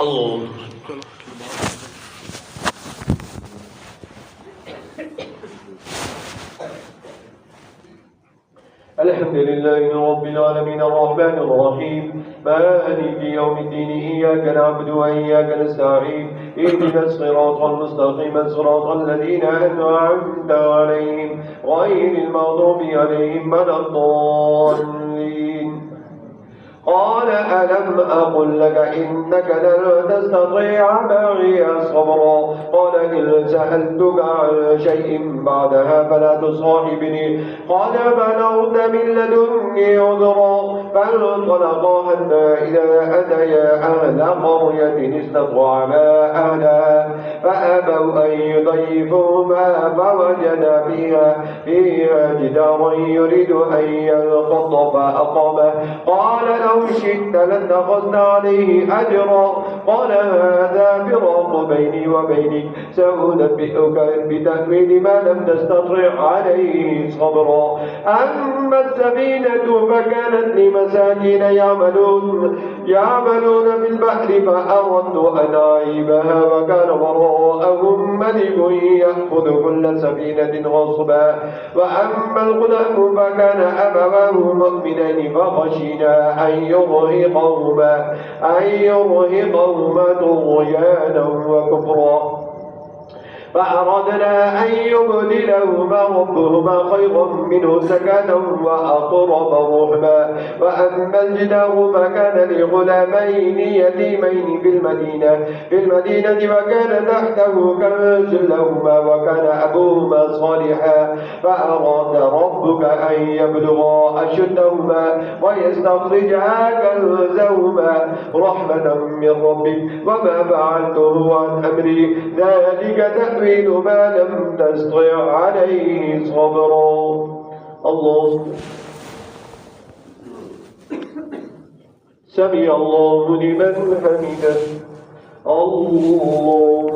الله. الحمد لله رب العالمين الرحمن الرحيم مالك يوم الدين إياك نعبد وإياك نستعين اهدنا الصراط المستقيم صراط الذين أنعمت عليهم غير المغضوب عليهم ولا الضالين. قال ألم أقل لك إنك لن تستطيع معي صبرا قال إن سألتك عن شيء بعدها فلا تصاحبني قال بلغت من لدني عذرا فانطلقا حتى إذا أتيا أهل قرية استطعما أهلها فأبوا أن يضيفوهما فوجد فيها جدارا يريد أن ينقض فأقامه قال لو شئت لاتخذت عليه أجرا قال هذا فراق بيني وبينك سأنبئك بتأويل ما لم تستطع عليه صبرا. أما السفينة فكانت لمساكين يعملون في البحر فأردت أن أعيبها وكان وراءهم ملك يأخذ كل سفينة غصبا. وأما الغلام فكان أبواه مؤمنين فخشينا أن يرهقهما طغيانا وكفرا فأردنا أن يبدلهما ربهما خيرا منه زكاة وأقرب رحما. وأما الجدار فكان لغلامين يتيمين في المدينة وكان تحته كنز لهما وكان أبوهما صالحا فأراد ربك أن يبلغا أشدهما ويستخرجا كنزهما رحمة من ربك وما فعلته عن أمري ذلك تأويل ما لم تستطع عليه صبرا. الله سمع الله لمن حمده. الله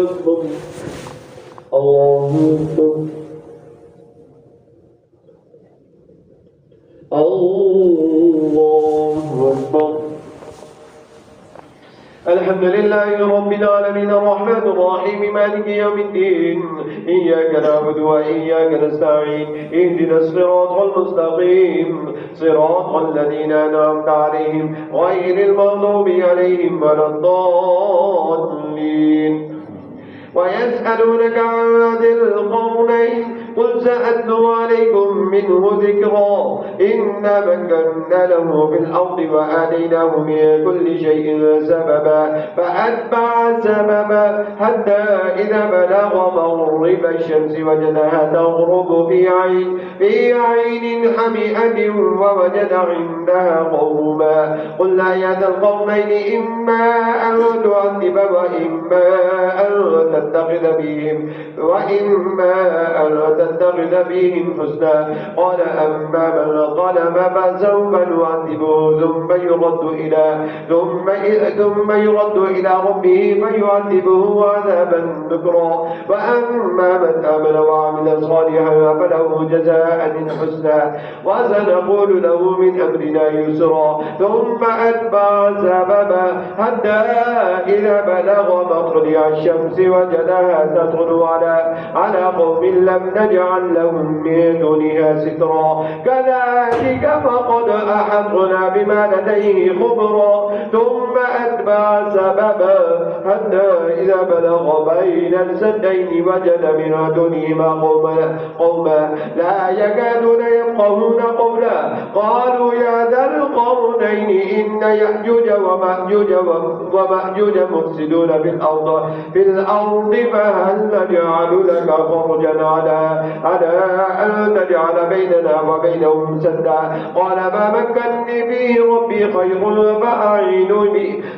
أكبر. الله أكبر. الله أكبر. الحمد لله رب العالمين الرحمن الرحيم مالك يوم الدين إياك نعبد وإياك نستعين اهدنا الصراط المستقيم صراط الذين أنعمت عليهم غير المغضوب عليهم ولا الضالين. ويسألونك عن ذي القرنين قل سأتلو عليكم منه ذكرا إنا مكنا له في الأرض وآتيناه من كل شيء سببا فأتبع سببا حتى إذا بلغ مغرب الشمس وجدها تغرب في عين حمئة ووجد عندها قوما قلنا يا ذا القرنين إما أن تعذب وإما أن تتخذ بهم حسنا. قال أما من ظلم فسوف نعذبه ثم يرد إلى ربه فيعذبه عذابا نكرا. وأما من آمن وعمل صالحا فله جزاء الحسنى وسنقول له من أمرنا يسرا. ثم أتبع سببا حتى إذا بلغ مطلع الشمس وجدها تطلع على قوم لم نجعل لهم من دونها سترا كذلك فقد أحطنا بما لديه خبرا. ثم أتبع سببا حتى إذا بلغ بين السدين وجد من دونهما قوما لا يكادون يفقهون قولا قالوا يا ذا القرنين إن يأجوج ومأجوج مفسدون في الأرض فهل نجعل لك فرجا على أن تجعل بيننا وبينهم سدا. قال ما مكنني فيه ربي خير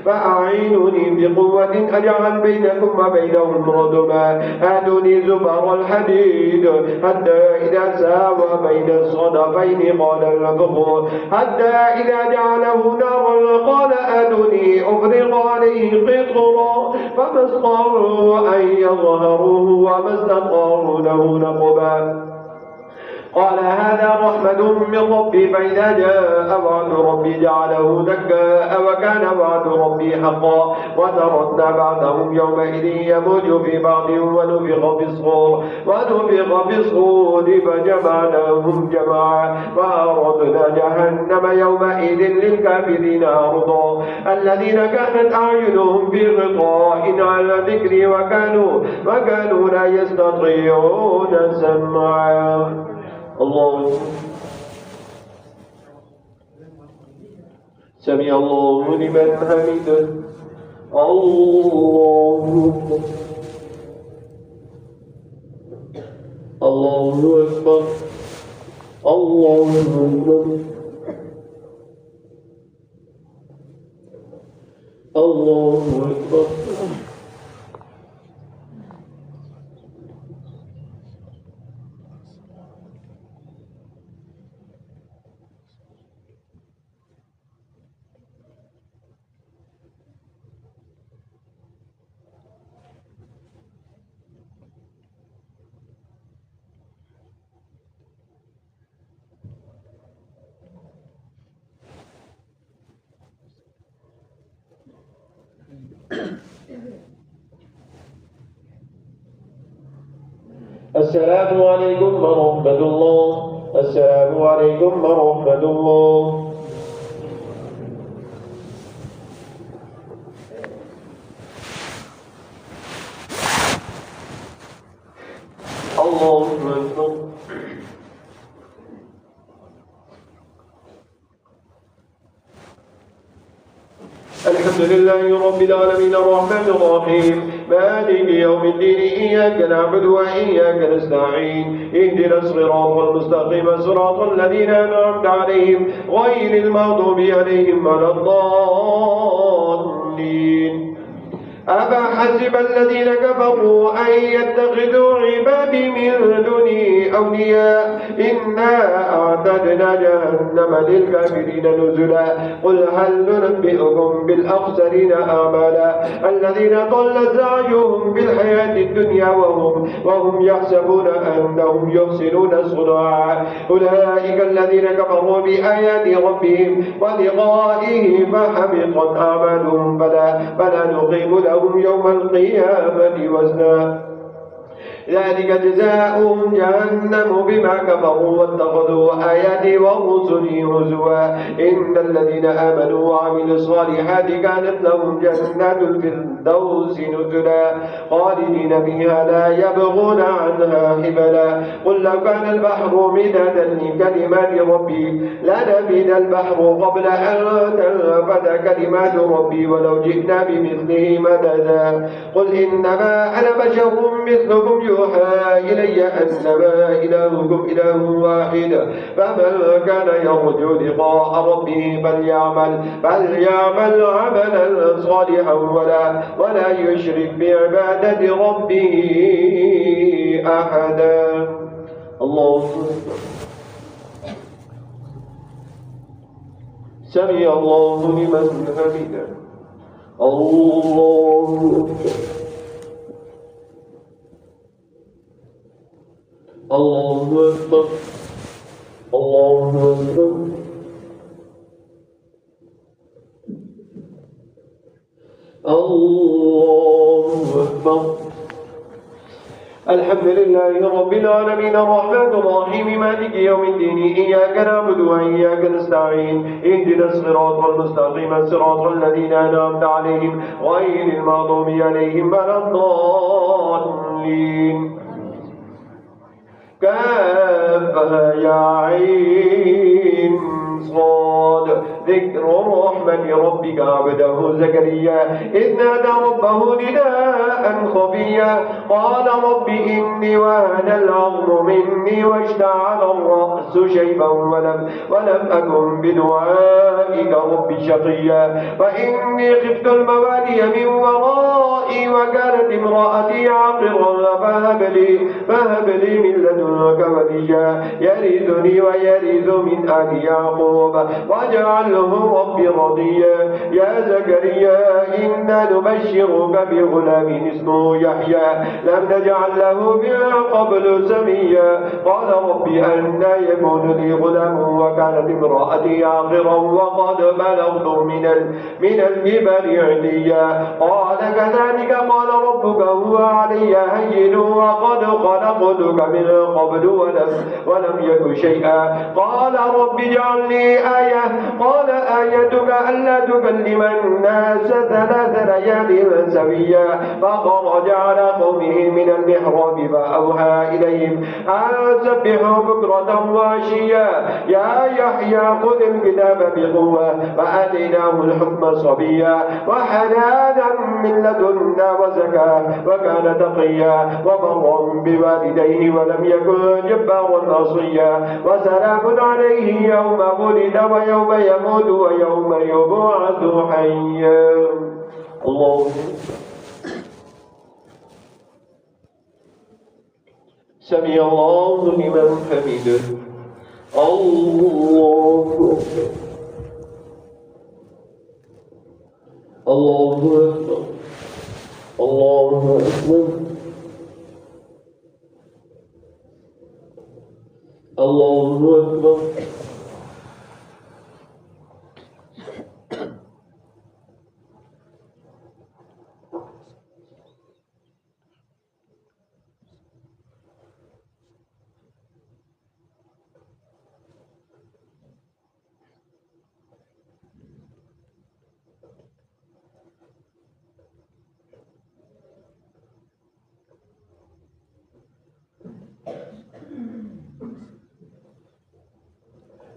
فأعينوني بقوة أجعل بينكم وبينهم ردما آتوني زبر الحديد حتى إذا ساوى بين الصدفين قال انفخوا حتى إذا جعله نارا قال آتوني أفرغ عليه قطرا فما استطاعوا أن يظهروه وما استطاعوا له نقبا. قال هذا رحمة من ربي فإذا جاء وعد ربي جعله دكاء وكان وعد ربي حقا وتركنا بعضهم يومئذ يموج في بعض ونفخ في الصور فجمعناهم جمعا وأردنا جهنم يومئذ للكافرين عرضا الذين كانت أعينهم في غطاء عن ذكري وكانوا لا يستطيعون سمعا. الله سمع الله لمن حمده. الله أكبر. الله أكبر. الله أكبر. السلام عليكم ورحمة الله. السلام عليكم ورحمة الله. الله أكبر. الحمد لله رب العالمين الرحمن الرحيم مالك يوم الدين إياك نعبد وإياك نستعين اهدنا الصراط المستقيم صراط الذين أنعمت عليهم غير المغضوب عليهم ولا الضالين. أفحسب الذين كفروا أن يتخذوا عبادي من دوني أولياء إنا أعتدنا جهنم للكافرين نزلا. قل هل ننبئكم بالأخسرين أعمالا الذين ضل سعيهم في الحياة الدنيا وهم يحسبون أنهم يحسنون صنعا أولئك الذين كفروا بآيات ربهم ولقائه فحبطت أعمالهم فلا نقيم لهم يوم القيامة وزنا. ذلك جزاؤهم جهنم بما كفروا واتخذوا آياتي ورسلي هزوا إن الذين آمنوا وعملوا الصالحات كانت لهم جنات الفردوس نزلا خالدين فيها لا يبغون عنها حبلا. قل لو كان البحر مدادا لكلمات ربي لنفد البحر قبل أن تنفد كلمات ربي ولو جئنا بمثله مددا. قل إنما أنا بشر مثلكم يوحى إلي أنما إلهكم إله واحد فمن كان يرجو لقاء ربه فليعمل عملا صالحا ولا يشرك بعبادة ربه أحدا. الله سمع الله لمن حمده. الله الله أكبر. الله أكبر. الله أكبر. الحمد لله رب العالمين الرحمن الرحيم مالك يوم الدين إياك نعبد وإياك نستعين اهدنا الصراط المستقيم صراط الذين أنعمت عليهم غير المغضوب عليهم ولا الضالين. كافها يا عين صاد ذكر رحمة ربك عبده زكريا إذ نادى ربه نداء خفيا قال رب إني وهن العظم مني واشتعل الرأس شيبا ولم أكن بدعائك رب شقيا فإني خفت الموالي من ورائي نسائي وكانت امرأتي عاقرا فهب لي من لدنك وليا يرثني ويرث من آل يعقوب واجعله ربي رضيا يا زكريا إنا نبشرك بغلام اسمه يحيى لم نجعل له من قبل سميا قال ربي أنى يكون لي غلام وكانت امرأتي عاقرا وقد بلغت من الكبر عتيا قال كذلك قال ربك هو علي هين وقد خلقتك من قبل ولم يك شيئا قال رب اجعل لي آية قال آيتك ألا تكلم الناس 3 ليال سويا فخرج على قومه من المحراب فأوحى إليهم أن سبحوا بكرة وعشيا يا يحيى خذ الكتاب بقوة فآتيناه الحكم صبيا وحنانا من لدنا وزكاة وكان تقيا وبرا بوالديه ولم يكن جبارا عصيا وسلام عليه يوم ولد ويوم يموت ويوم يبعث حيا الله سمع الله لمن حمده الله أكبر الله أكبر الله أكبر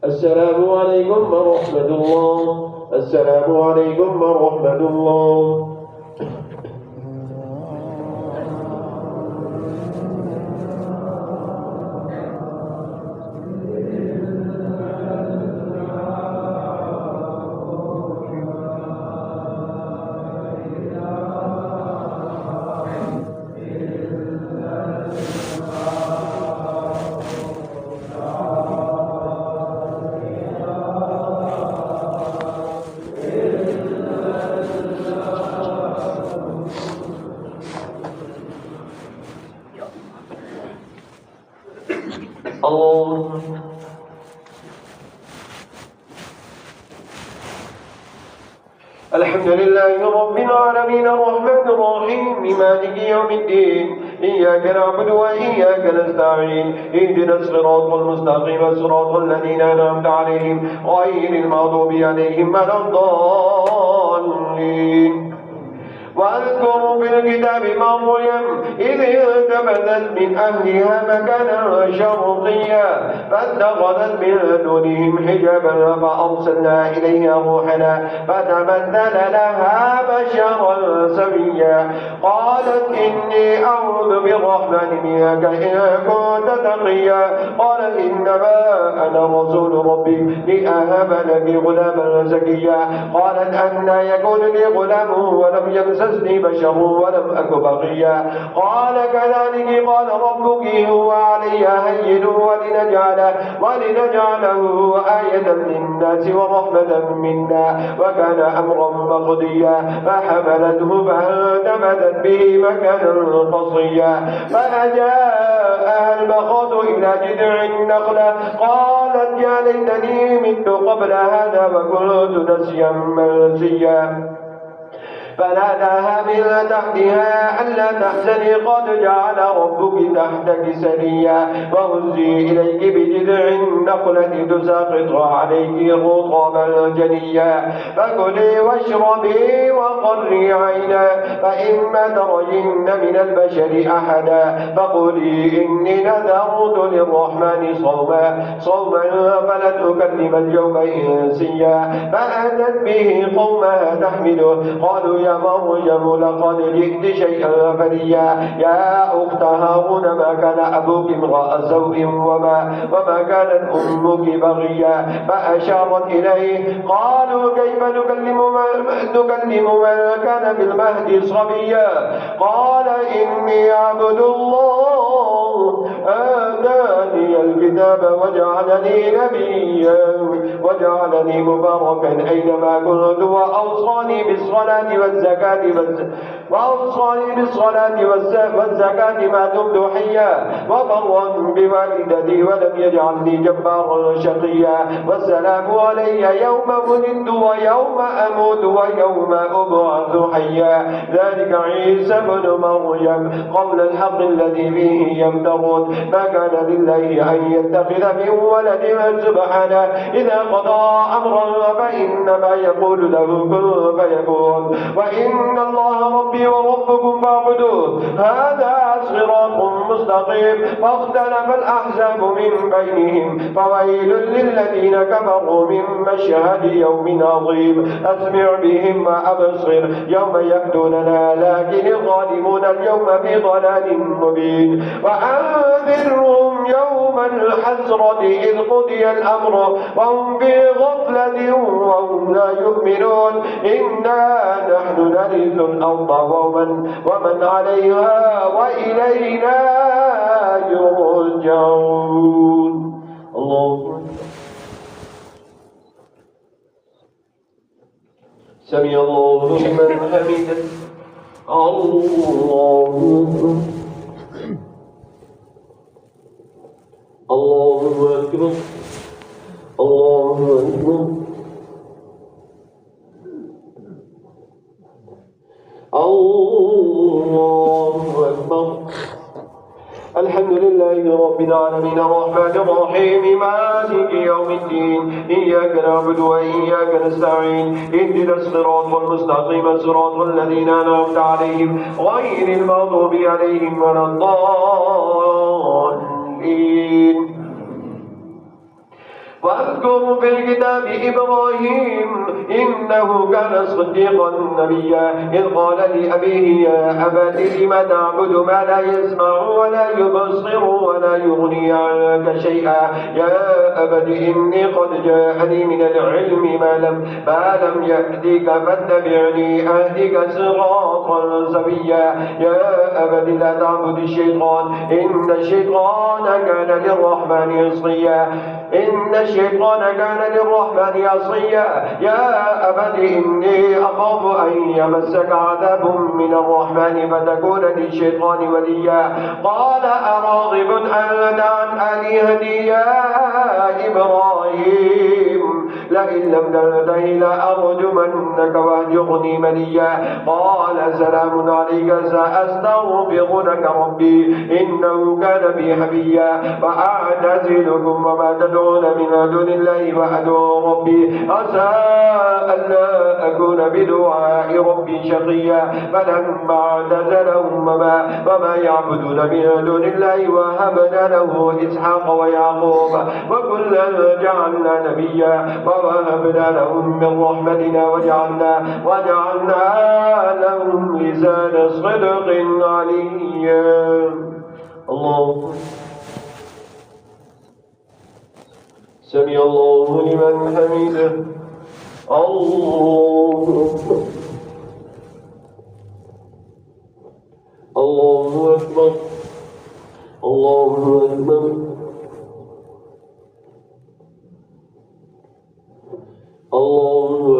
السلام عليكم ورحمة الله السلام عليكم ورحمة الله الله الحمد لله رب العالمين الرحمن الرحيم مالك يوم الدين إياك نعبد وإياك نستعين اهدنا الصراط المستقيم صراط الذين أنعمت عليهم غير المغضوب عليهم ولا الضالين واذكر في الكتاب مريم إذ انتبذت من أهلها مكانا شرقيا فاتخذت من دونهم حجابا فأرسلنا إليها روحنا فتمثل لها بشرا سويا قالت إني أعوذ بالرحمن منك إن كنت تقيا قال إنما أنا رسول ربي لأهب لك غلاما زكيا قالت أنى يكون لي غلام ولم يمسسني بشر ولم أك بغيا قال كذلك قال ربك هو علي هين ولنجعله آية للناس ورحمة منا وكان أمرا مقضيا فحملته فانتبذت به مكانا قصيا فأجاءها المخاض إلى جذع النخلة قالت يا ليتني مت قبل هذا وكنت نسيا منسيا فناداها من تحتها ألا تحزني قد جعل ربك تحتك سريا وهزي إليك بجذع النخلة تساقط عليك رطبا جنيا فكلي واشربي وقري عينا فإما ترين من البشر أحدا فقولي إني نذرت للرحمن صوما فلن أكلم اليوم إنسيا فأتت به قومها تحمله قالوا يا مريم لقد جئت شيئا فريا يا أخت هارون ما كان أبوك امرأ سوء وما كانت أمك بغيا فأشارت إليه قالوا كيف نكلم من كان بالمهد صبيا قال إني عبد الله آتاني الكتاب وجعلني نبيا وجعلني مباركا أينما كنت وأوصاني بالصلاة والزكاة ما دمت حيا وبرا بوالدتي ولم يجعلني جبارا شقيا والسلام علي يوم ولدت ويوم أموت ويوم أبعث حيا ذلك عيسى بن مريم قول الحق الذي فيه يمترون ما كان لله أن يتخذ من ولد سبحانه إذا قضى أمرا فإنما يقول له كن فيكون وإن الله ربي وربكم فاعبدوه هذا صراط مستقيم فاختلف الأحزاب من بينهم فويل للذين كفروا من مشهد يوم عظيم أسمع بهم وأبصر يوم يأتوننا لكن الظالمون اليوم في ضلال مبين وأنذرهم يوم الحسرة إذ قضي الأمر وهم في غفلة وهم لا يؤمنون إنا نحن نرث الأرض ومن عليها وإلينا يرجعون الله سمع الله لمن حمده الله أكبر الله أكبر الله أكبر الحمد لله رب العالمين الرحمن الرحيم مالك يوم الدين إياك نعبد وإياك نستعين اهدنا الصراط المستقيم صراط الذين أنعمت عليهم غير المغضوب عليهم ولا الضالين واذكر في الكتاب إبراهيم إنه كان صديقا نبيا إذ قال لأبيه يا أبت لم تعبد ما لا يسمع ولا يبصر ولا يغني عنك شيئا يا أبت إني قد جاءني من العلم ما لم يأتك فاتبعني أهدك صراطا سويا يا أبت لا تعبد الشيطان إن الشيطان كان للرحمن عصيا يا أبت إني أخاف أن يمسك عذاب من الرحمن فتكون للشيطان وليا قال أراغب أنت عن آلهتي يا إبراهيم لئن لم تنته لأرجمنك واهجرني مليا قال سلام عليك سأستغفر لك ربي إنه كان بي حفيا فأعتزلكم وما تدعون من دون الله وأدعو ربي عسى ألا أكون بدعاء ربي شقيا فلما اعتزلهم وما يعبدون من دون الله وهبنا له إسحاق ويعقوب وكلا جعلنا نبيا ووهبنا لهم من رحمتنا وجعلنا لهم لسان صدق عليا الله سمع الله لمن حمده الله أكبر الله أكبر الله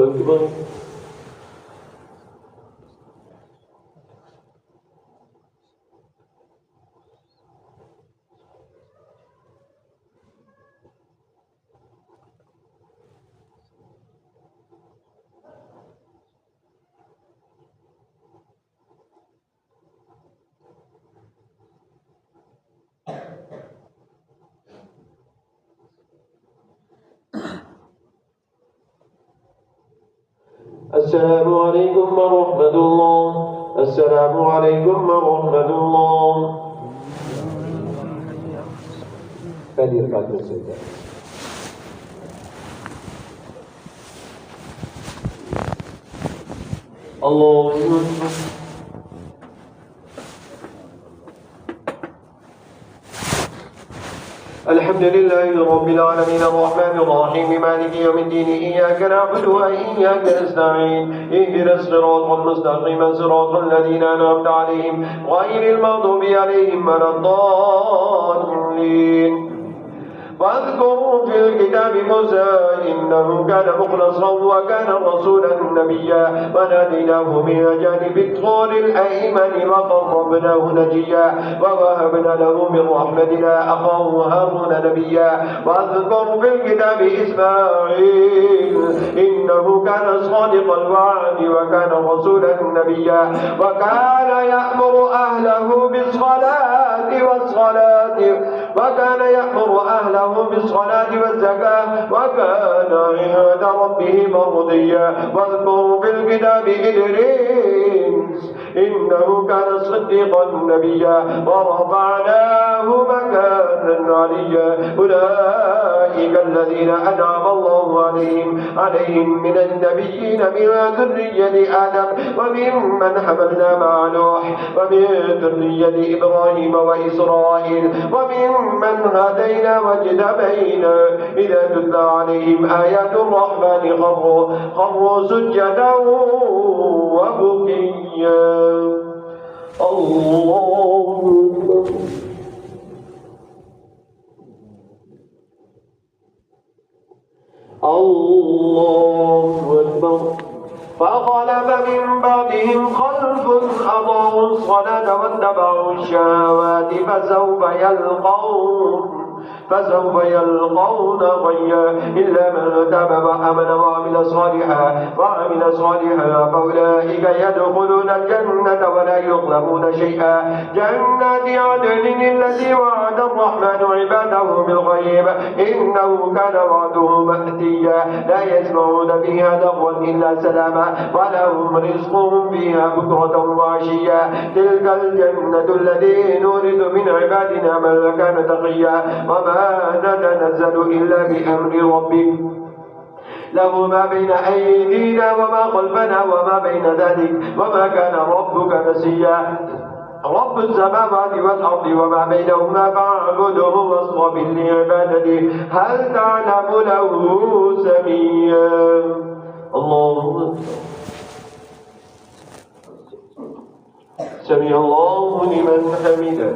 أكبر السلام عليكم ورحمة الله السلام عليكم ورحمة الله فليرفع السجدة الله أكبر. الحمد لله رب العالمين الرحمن الرحيم مالك يوم الدين إياك نعبد وإياك نستعين اهدنا الصراط المستقيم صراط الذين أنعمت عليهم غير المغضوب عليهم ولا الضالين. واذكروا في الكتاب موسى إنه كان مخلصا وكان رسولا نبيا وناديناه من جانب الطور الأيمن وقربناه نجيا ووهبنا له من رحمتنا أخاه هارون نبيا. واذكر في الكتاب إسماعيل إنه كان صادق الوعد وكان رسولا نبيا وكان يأمر أهله بالصلاة والزكاة وكان عند ربه مرضيا. واذكر في الكتاب إدريس إنه كان صديقا نبيا ورفعناه مكانا عليا. أولئك الذين أنعم الله عليهم من النبيين من ذرية آدم وممن حملنا مع نوح ومن ذرية إبراهيم وإسرائيل وممن هدينا واجتبينا. إذا تتلى عليهم آيات الرحمن خروا سجدا وبكيا. الله أكبر. الله أكبر. فخلف من بعدهم خلف أضاعوا الصلاة واتبعوا الشهوات فسوف يلقون غيا. إلا من تاب وآمن وعمل صالحا فأولئك يدخلون الجنة ولا يظلمون شيئا. جنات عدن التي وعد الرحمن عباده بالغيب إنه كان وعده مأتيا. لا يسمعون فيها لغوا إلا سلاما ولهم رزقهم فيها بكرة وعشيا. تلك الجنة التي نورث من عبادنا من كان تقيا. وما نتنزل إلا بأمر ربك له ما بين أيدينا وما خلفنا وما بين ذلك وما كان ربك نسيا. رب السماوات والأرض وما بينهما فاعبده واصطبر لعبادته هل تعلم له سميا. الله سمع الله لمن حمده.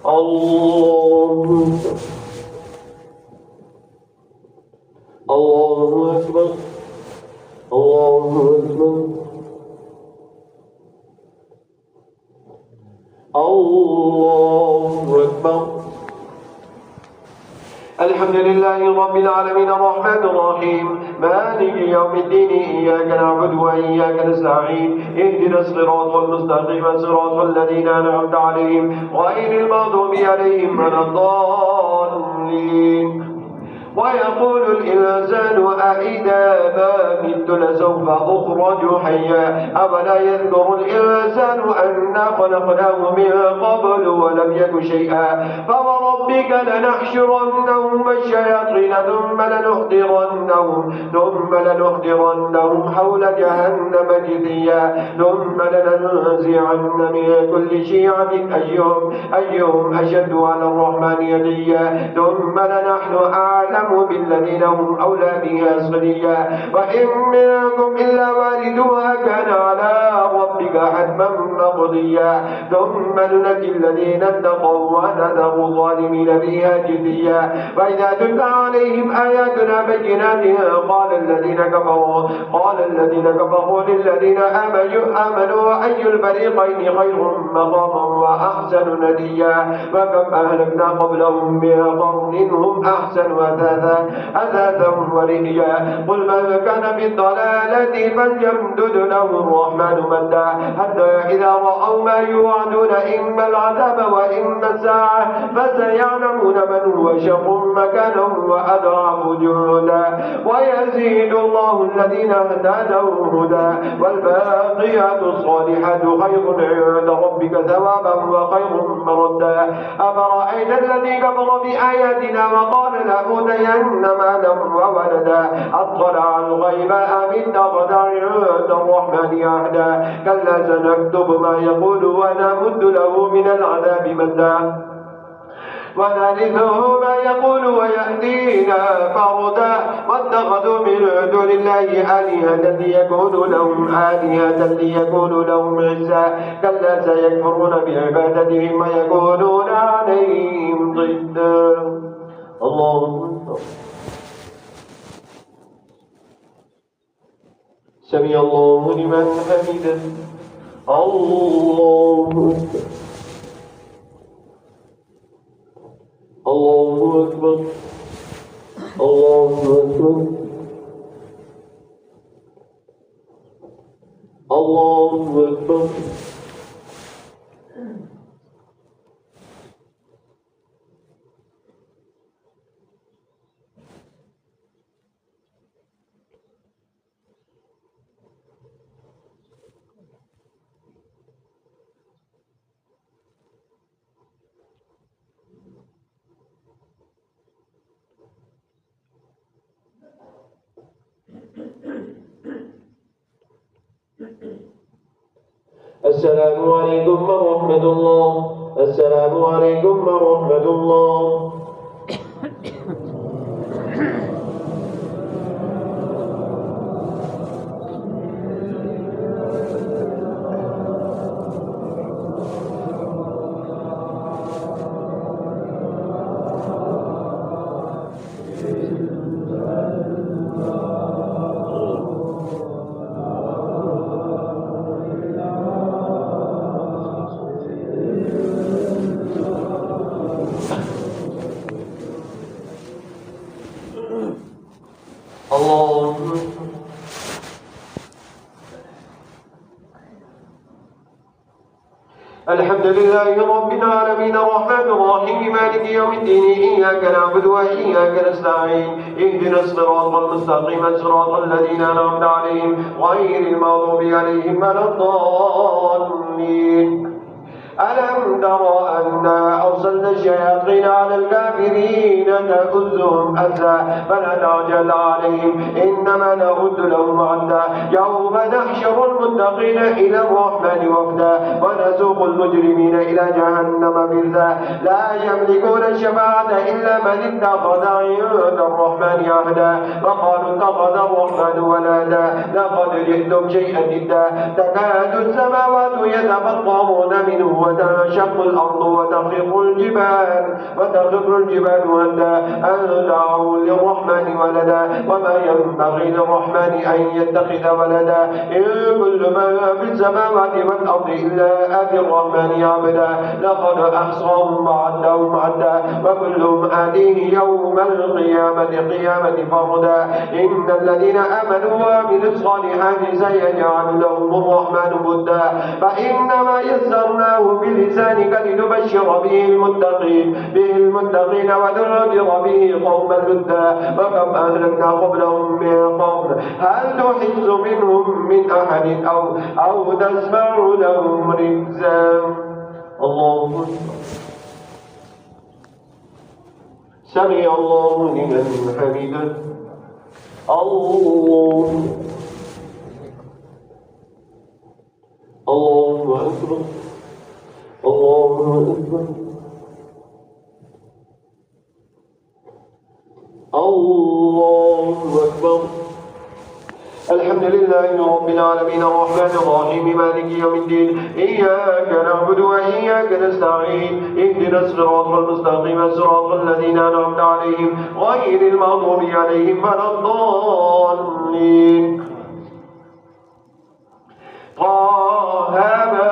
الله أكبر. الله أكبر. الله أكبر. الحمد لله رب العالمين الرحمن الرحيم مالك يوم الدين إياك نعبد وإياك نستعين اهدنا الصراط المستقيم صراط الذين أنعمت عليهم غير المغضوب عليهم ولا الضالين. ويقول الإنسان أإذا ما مت لسوف أخرج حيا. أولا يذكر الإنسان أنا خلقناه من قبل ولم يك شيئا. فوربك لنحشرنهم الشياطين ثم لنحضرنهم حول جهنم جثيا. ثم لننزعن من كل شيعة أيهم أشد على الرحمن يديا. ثم لنحن أعلم بالذين هم أولى بها صليا. وإن منكم إلا واردها كان على ربك حتما مقضيا. ثم ننجي الذين اتقوا ونذر الظالمين فيها جثيا. وإذا تتلى عليهم آياتنا بينات قال الذين كفروا للذين آمنوا أي الفريقين خير مقاما وأحسن نديا. وكم أهلكنا قبلهم من قرن هم أحسن أثاثا ورئيا. قل من كان بالضلالة فليمدد له الرحمن مدا حتى إذا رأوا ما يوعدون إما العذاب وإما الساعة فسيعلمون من هو شر مكانا وأضعف جنودا. ويزيد الله الذين اهتدوا هدى والباقيات الصالحات خير عند ربك ثوابا وخير مردا. أفرأيت الذي كفر بآياتنا وقال لأوتين مالا وولدا أطلع الغيب أم اتخذ عند الرحمن عهدا كلا سنكتب ما يقول ونمد له من العذاب مدا ونرثه ما يقول ويأتينا فردا واتخذوا من دون الله آلهة ليكونوا لهم عزا كلا سيكفرون بعبادتهم ويكونون عليهم ضدا. الله سمع الله لمن حمده. الله أكبر. الله أكبر. الله أكبر. السلام عليكم ورحمة الله. السلام عليكم ورحمة الله. الحمد لله رب العالمين الرحمن الرحيم مالك يوم الدين إياك نعبد وإياك نستعين اهدنا الصراط المستقيم صراط الذين أنعمت عليهم غير المغضوب عليهم ولا الضالين. ألم تر أنا أرسلنا الشياطين على الكافرين تؤزهم أزا فلا تعجل عليهم إنما نعد لهم عدا يوم نحشر المتقين إلى الرحمن وفدا ونسوق المجرمين إلى جهنم بردا لا يملكون الشفاعة إلا من اتخذ عند الرحمن عهدا وقالوا اتخذ الرحمن ولدا لقد جئتم شيئا جدا تكاد السماوات يتفطرون منه وتنشق الأرض وتخر الجبال هدا أن دعوا للرحمن ولدا وما ينبغي للرحمن أن يتخذ ولدا إن كل من في السماوات والأرض إلا آتي الرحمن عبدا لقد أحصاهم وعدهم عدا وكلهم آتيه يوم القيامة فردا إن الذين آمنوا وعملوا الصالحات سيجعل لهم الرحمن ودا فإنما يسرناه بلسانك لنبشر به المتقين وننذر به قوما لدا وكم أهلكنا قبلهم من قرن هل تحس منهم من أحد أو تسمع لهم ركزا. الله سمع الله لمن حمده. الله أكبر. الله أكبر. الله أكبر. الحمد لله رب العالمين الرحمن الرحيم مالك يوم الدين إياك نعبد وإياك نستعين اهدنا الصراط المستقيم صراط الذين أنعمت عليهم غير المغضوب عليهم ولا الضالين. طه ما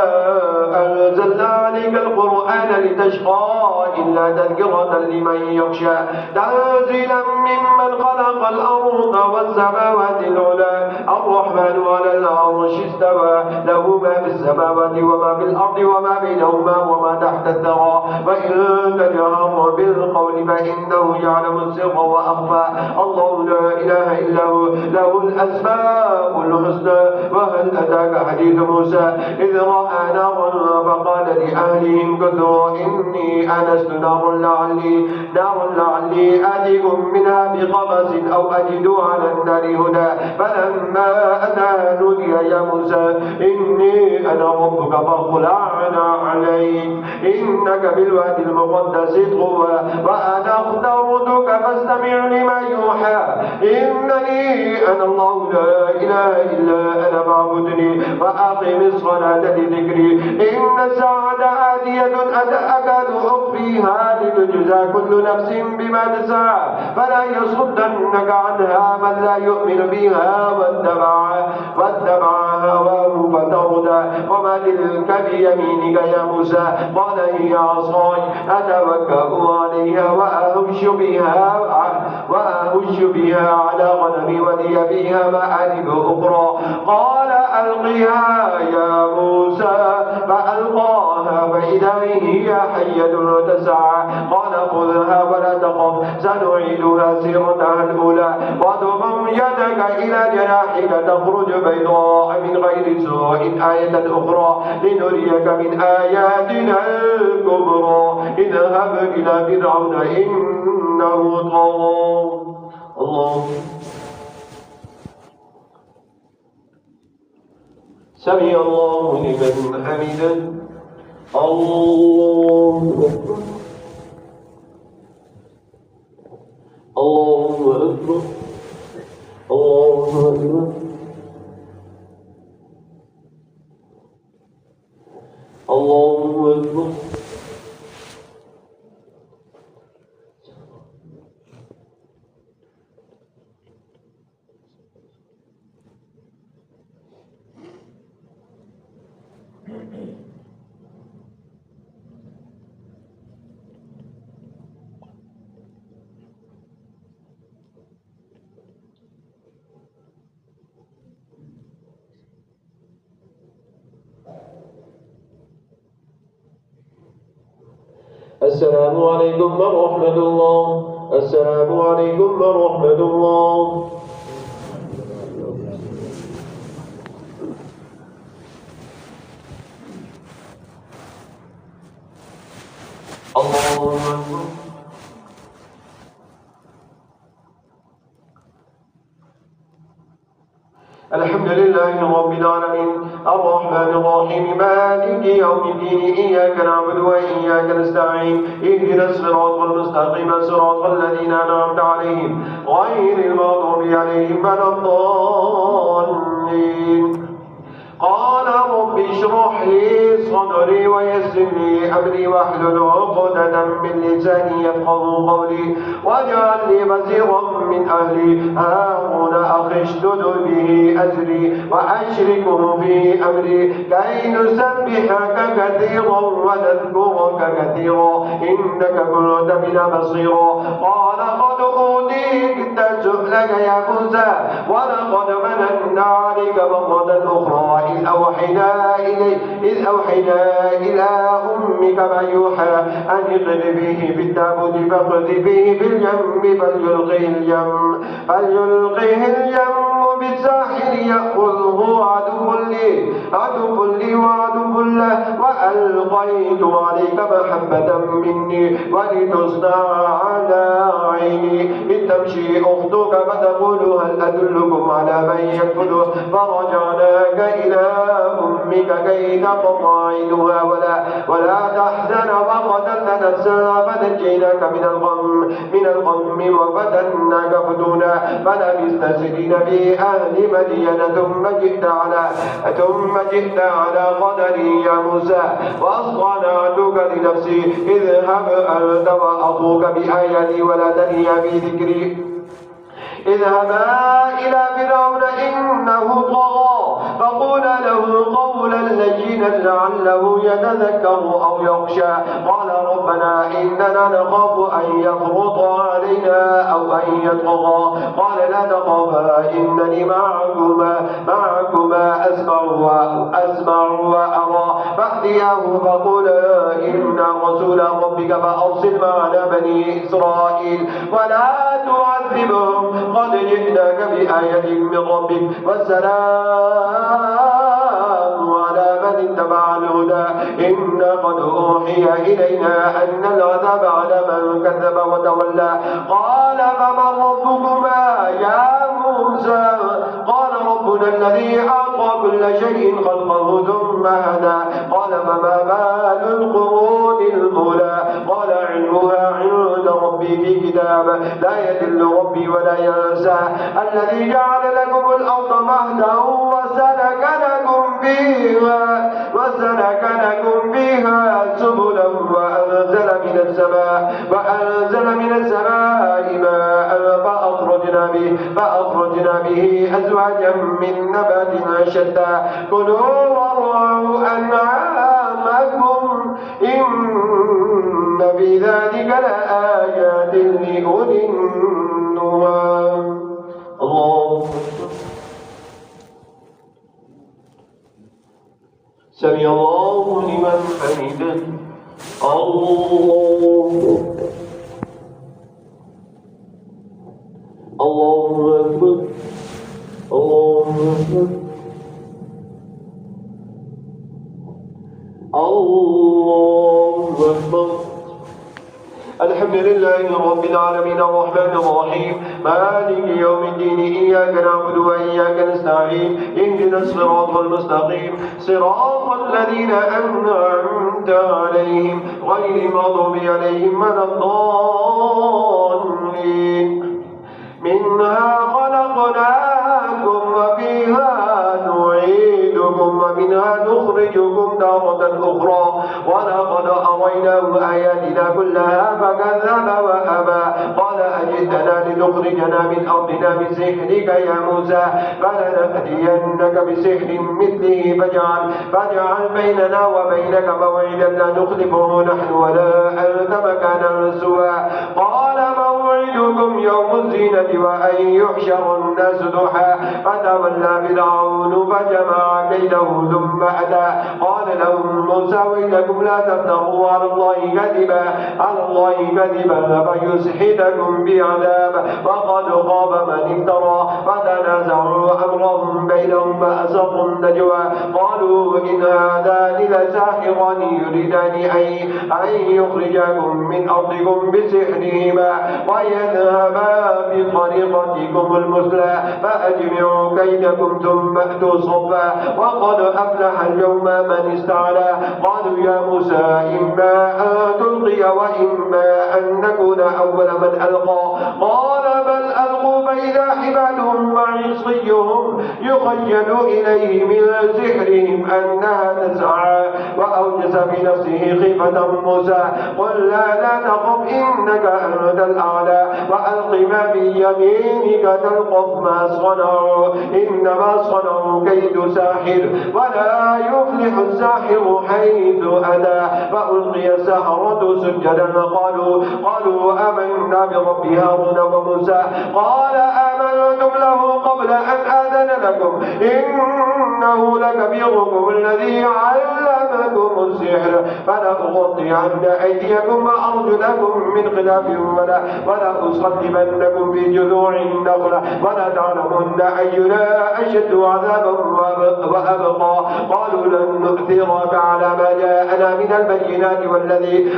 أنزلنا عليك القرآن لتشقى إلا تذكرة لمن يخشى تنزيلا ممن خلق الأرض والسماوات العلى الرحمن على العرش استوى له ما في السماوات وما في الأرض وما بينهما وما تحت الثرى وإن تجهر بالقول فإنه يعلم السر وأخفى الله لا إله إلا هو له الأسماء الحسنى. وهل أتاك حديث موسى إذ رأى نارا فقال لأهلهم كثوا إني آنست نارا لعلي آتيكم منها بقبس أو أجد على النار هدى يا موسى إني أنا ربك فاخلع عليك إنك بالوادي المقدس طوى وأنا اخترتك فاستمع لما يوحى إنني أنا الله لا إله إلا أنا فاعبدني وأقم الصلاة لذكري إن الساعة آتية أكاد أخفيها لتجزى كل نفس بما تسعى فلا يصدنك عنها من لا يؤمن بها واتبع هواه فتردى وما تلك بيمينك يا موسى قال هي عصاي أتوكأ عليها وأهش بها على غنمي ولي فيها مآرب أخرى قال ألقها يا موسى فألقاها فإذا هي حية تسعى قال خذها ولا تخف سنعيدها سيرتها الأولى واضم يدك إلى جناحك تخرج بيضاء من غير سوء آية أخرى لنريك من آياتنا الكبرى اذهب إلى فرعون إنه طغى الله سمع الله لمن حمده الله أكبر الله أكبر الله أكبر الله أكبر السلام عليكم ورحمة الله السلام عليكم ورحمة الله الله أكبر الحمد لله رب العالمين الرحمن الرحيم مالك يوم الدين إياك نعبد وإياك نستعين اهدنا الصراط المستقيم صراط الذين أنعمت عليهم غير المغضوب عليهم ولا الضالين قال رب اشرح لي صدري ويسر لي أمري واحلل عقدة من لساني يفقهوا قولي واجعل لي وزيرا من أهلي هارون أخي اشدد به أزري وأشركه في أمري كي نسبحك كثيرا ونذكرك كثيرا إنك كنت بنا بصيرا قال قد أوتيت سؤلك يا موسى ولقد مننا عليك مرة أخرى إذ أوحينا إلى أمك ما يوحى أن اقذفيه في التابوت فاقذفيه في اليم فليلقيه اليم بالساحل يأخذه عدو لي وعدو له وألقيت عليك محبة مني ولتصنع على عيني إذ تمشي أختك فتقول هل أدلكم على من يكفله فرجعناك إلى أمك كي تقر عينها ولا تحزن وقتلت نفسا فنجيناك من الغم وفتناك فتونا فلبثت سنين في أهل مدين ثم جئت على قدري يا موسى واصطنعتك لنفسي اذهب أنت وأخوك بآياتي ولا تنيا بذكري اذهبا إلى فرعون إنه طغى فقولا له قولا لينا لعله يتذكر أو يخشى قال ربنا إننا نخاف أن يفرط علينا أو أن يطغى قال لا تخافا إنني معكما أسمع وأرى فأتياه فقولا إنا رسول ربك فأرسل معنا بني إسرائيل ولا تعذبهم قد جئناك بآية من ربك والسلام على من اتبع الهدى إنا قد أوحي إلينا أن العذاب على من كذب وتولى قال فمن ربكما يا موسى قال رب ربنا الذي أعطى كل شيء خلقه ثم هدى قال فما بال القرون الأولى قال علمها عند ربي في كتاب لا يدل ربي ولا ينسى الذي جعل لكم الأرض مهدا وسلك لكم فيها سبلا وأنزل من السماء ماء فأخرجنا به أزواجا من نبات شتى كلوا وارعوا أنعامكم إن في ذلك لآيات لأولي النهى الله سمع الله لمن حمده الله أكبر الله أكبر الله أكبر الحمد لله رب العالمين الرحمن الرحيم مالك يوم الدين إياك نعبد وإياك نستعين اهدنا الصراط المستقيم صراط الذين أنعمت عليهم غير المغضوب عليهم ولا الضالين منها خلقناكم وفيها نعيدكم ومنها نخرجكم تارة أخرى ولقد أريناه آياتنا كلها فكذب وأبى قال أجئتنا لتخرجنا من أرضنا بسحرك يا موسى فلنأتينك بسحر مثله فاجعل بيننا وبينك موعدا لا نخلفه نحن ولا أنت مكانا سوى قال موعدكم يوم الزينة وأن يحشر الناس ضحى فتولى فرعون فجمع كيده ثم أتى قال لهم موسى ويلكم لا تفتروا على الله كذبا فيسحتكم بعذاب وقد خاب من افترى فتنازعوا أمرهم بينهم فأسروا النجوى قالوا إن هذان لساحران يريدان أن يخرجاكم من أرضكم بسحرهما ويذهبا بطريقتكم المثلى فأجمعوا كيدكم ثم أتوا صفا وقد أفلح اليوم من استعلى قالوا يا موسى إما أن تلقي وإما أن نكون أول من ألقى قال بل ألقوا فإذا حبالهم وعصيهم يخيل إليه من سحرهم أنها تسعى وأوجس في نفسه خيفة موسى قل لا تخف إنك أنت الأعلى وألق ما في يمينك تلقف ما صنعوا إنما صنعوا كيد ساحر ولا يفلح الساحر حيث أتى فألقي السحرة سجدا قالوا آمنا برب هارون وموسى قال آمنتم له قبل أن آذن لكم إنه لكبيركم الذي علمكم السحر فلأغطين أيديكم وأرجلكم من خلاف ولا أصلبنكم في جذوع النخلة ولا تعلمن أينا أشد عذابا وأبقى قالوا لن نؤثرك على ما جاءنا من البينات والذي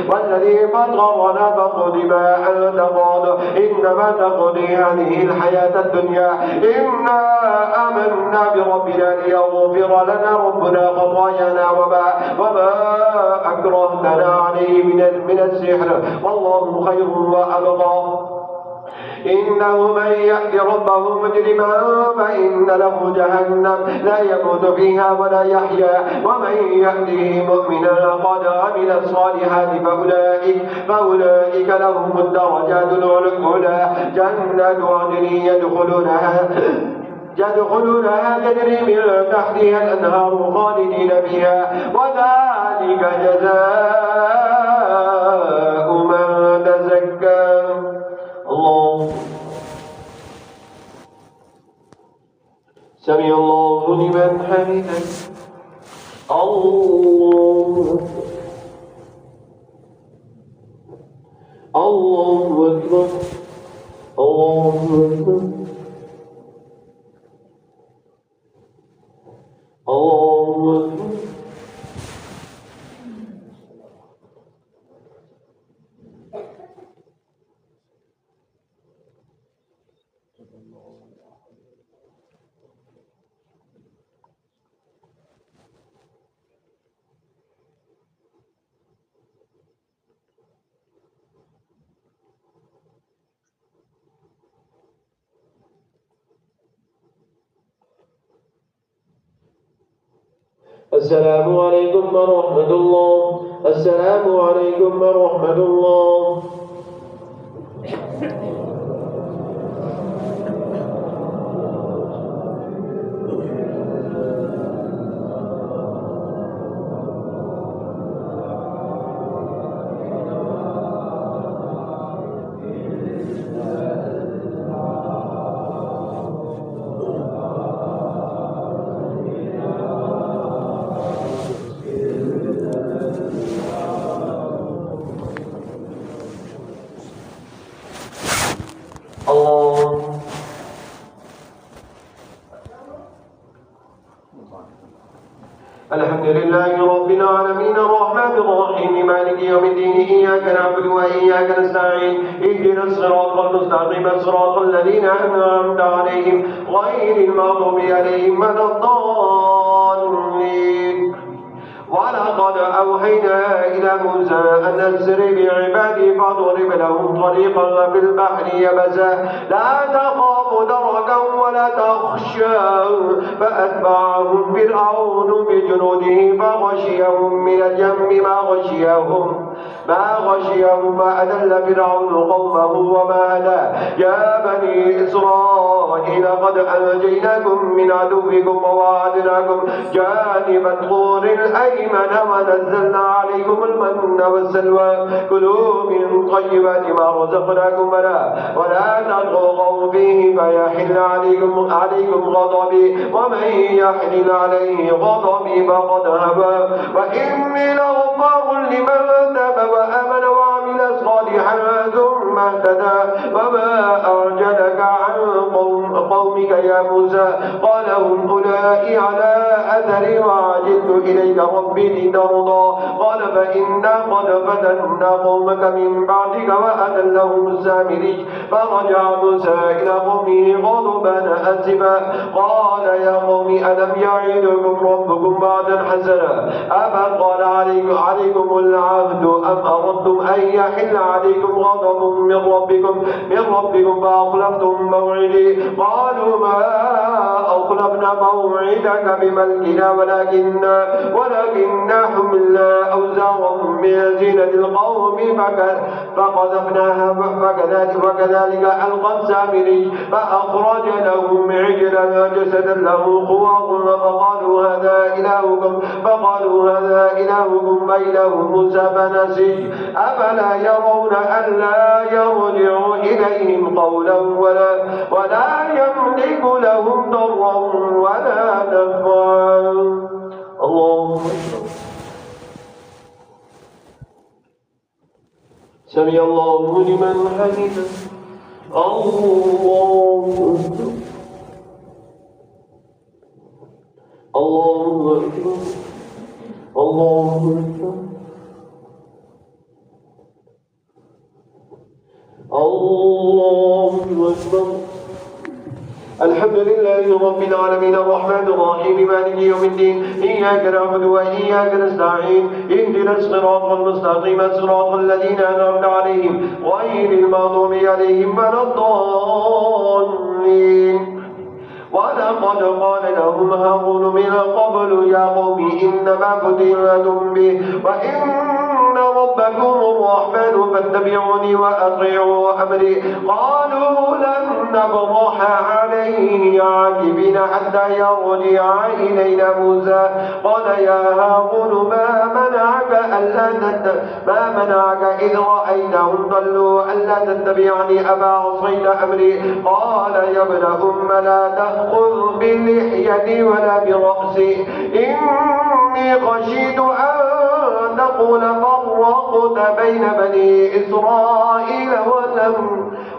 فطرنا فاقض ما أنت قاض إنما تقضي هذه الحياة الدنيا إنا آمنا بربنا ليغفر لنا ربنا خطايانا وما أكرهتنا عليه من السحر والله خير وأبقى إنه من يأتي ربه مجرما فإن له جهنم لا يموت فيها ولا يحيا ومن يأته مؤمنا قد عمل الصالحات فأولئك لهم الدرجات العلى جنات عدن يدخلونها تجري من تحتها الأنهار خالدين فيها وذلك جزاء من تزكى الله سمع الله لمن حمده الله أكبر الله أكبر الله أكبر السلام عليكم ورحمة الله. السلام عليكم ورحمة الله. الحمد لله رب العالمين الرحمن الرحيم مالك يوم الدين إياك نعبد وإياك نستعين اهدنا الصراط المستقيم صراط الذين أنعمت عليهم غير المغضوب عليهم ولا الضالين. ولقد أوحينا إلى موسى أن أسر بعبادي فاضرب لهم طريقا في البحر يبسا لا تخاف دركا ولا تخشى فأتبعهم فرعون بجنوده فغشيهم من اليم ما غشيهم فأذل فرعون قومه وما هدى. يا بني إسرائيل قد أنجيناكم من عدوكم ووعدناكم جانب الطور الأيمن ونزلنا عليكم المن والسلوى كلوا من طيبات ما رزقناكم ولا تطغوا فيه فيحل عليكم غضبي ومن يحلل عليه غضبي فقد هوى. وإني لغفار لمن تاب وآمن وعمل صالحا ثم اهتدى. وما أعجلك عن قومك يا موسى قال هم أولئك على أثري وعجلت إليك ربي لترضى قال فإنا قد فتنا قومك من بعدك وأذلهم السامري فرجع موسى إلى قومه غضبان أسفا قال يا قوم ألم يعدكم ربكم وعدا حسنا أفطال عليكم العهد أم أردتم أن يحل عليكم غضب من ربكم فأخلفتم موعدي قالوا ما أخلفنا موعدك بملكنا ولكننا حملنا أوزارا من زينة القوم فقذفناها وكذلك ألقى السامري فأخرج لهم عجلا جسدا له خوار فقالوا هذا إلهكم وإله موسى فنسي أفلا يرون ألا يرجع إليهم قولا ولا يملك لهم ضرا ولا نفعا. اللهم سمع الله لمن حمده. الله أكبر. الله أكبر. الله أكبر. الله أكبر. الحمد لله رب العالمين الرحمن الرحيم مالك يوم الدين إياك نعبد وإياك نستعين اهدنا الصراط المستقيم صراط الذين أنعمت عليهم غير المغضوب عليهم ولا الضالين. ولقد قال لهم هارون من قبل يا قوم إنما فتنتم به وإن ربكم الرحمن فاتبعوني وأطيعوا أمري قالوا لن نبرح عليه عاكفين حتى يرجع إلينا موسى قال يا هارون ما منعك إذ رأيتهم ضلوا ألا تتبعني أفعصيت أمري قال يا ابن أم لا تأخذ بلحيتي ولا برأسي إني خشيت أن تقول فرقت بين بني إسرائيل